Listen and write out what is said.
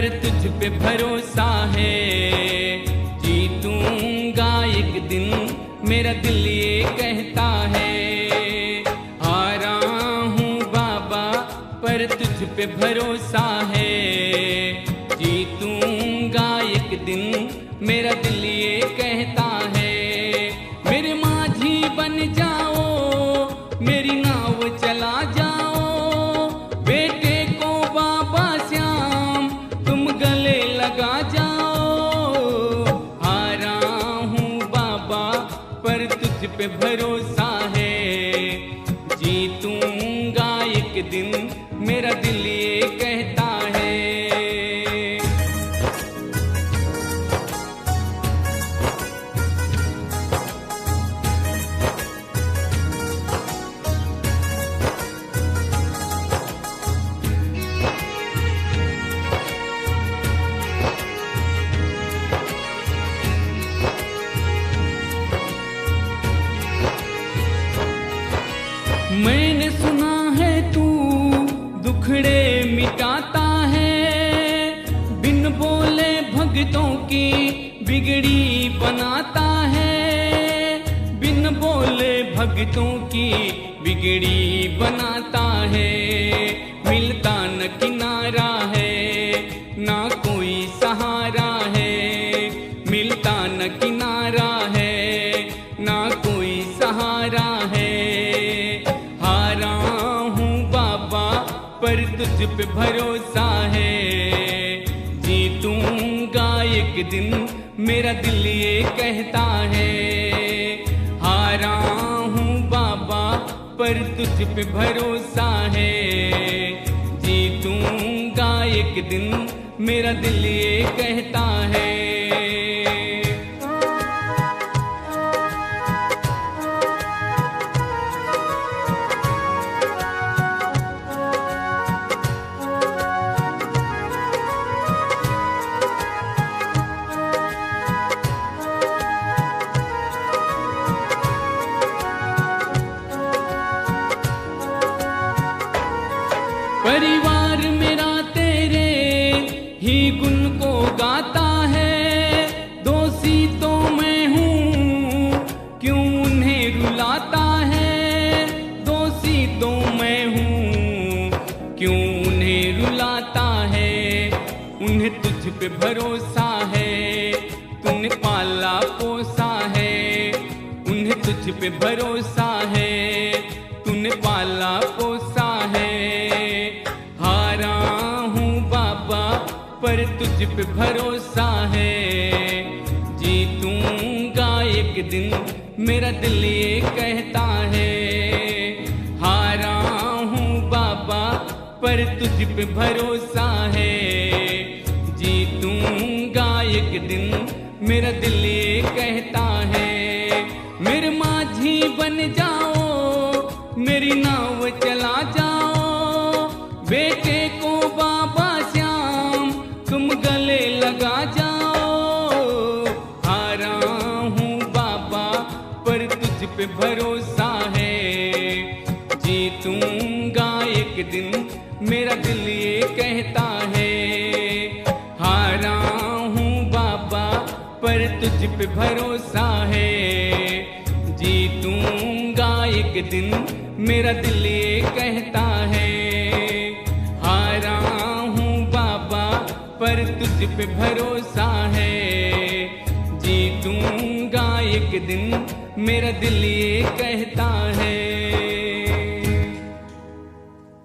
पर तुझ पे भरोसा है। जीतूंगा एक दिन मेरा दिल ये कहता है। हारा हूँ बाबा पर तुझ पे भरोसा है। जीतूंगा एक दिन मेरा दिल ये कहता है। मेरे माझी बन जाओ, मेरी नाव चला जाओ, बेटे को बाबा श्याम तुम गले लगा जाओ। हारा हूँ बाबा पर तुझ पे भरोसा है। जीतूंगा एक दिन मेरा दिल ये कहता है। मैंने सुना है तू दुखड़े मिटाता है, बिन बोले भक्तों की बिगड़ी बनाता है। बिन बोले भक्तों की बिगड़ी बनाता है। मिलता न किनारा है ना कोई सहारा है। मिलता न किनारा है ना कोई सहारा है। हारा हूँ बाबा पर तुझ पे भरोसा है। जीतूंगा एक दिन मेरा दिल ये कहता है। हारा हूँ बाबा पर तुझ पे भरोसा है। जीतूंगा एक दिन मेरा दिल ये कहता है। परिवार मेरा तेरे ही गुण को गाता है। दोषी तो मैं हूँ क्यों उन्हें रुलाता है। दोषी तो मैं हूँ क्यों उन्हें रुलाता है। उन्हें तुझ पे भरोसा है, तूने पाला पोसा है। उन्हें तुझ पे भरोसा है, तूने पाला पोसा है। हारा हूँ बाबा पर तुझ पे भरोसा है। जीतूंगा एक दिन मेरा दिल ये कहता है। हारा हूँ बाबा पर तुझ पे भरोसा है। जीतूंगा एक दिन मेरा दिल ये कहता है। मेरे माझी बन जाओ, मेरी नाव चला जाओ, बेटे को बाबा श्याम तुम गले लगा जाओ। हारा हूँ बाबा पर तुझ पे भरोसा है। जीतूंगा एक दिन मेरा दिल ये कहता है। हारा हूँ बाबा पर तुझ पे भरोसा है। जीतूंगा एक दिन मेरा दिल ये कहता है। हारा हूँ बाबा पर तुझ पे भरोसा है। जीतूंगा एक दिन मेरा दिल ये कहता है।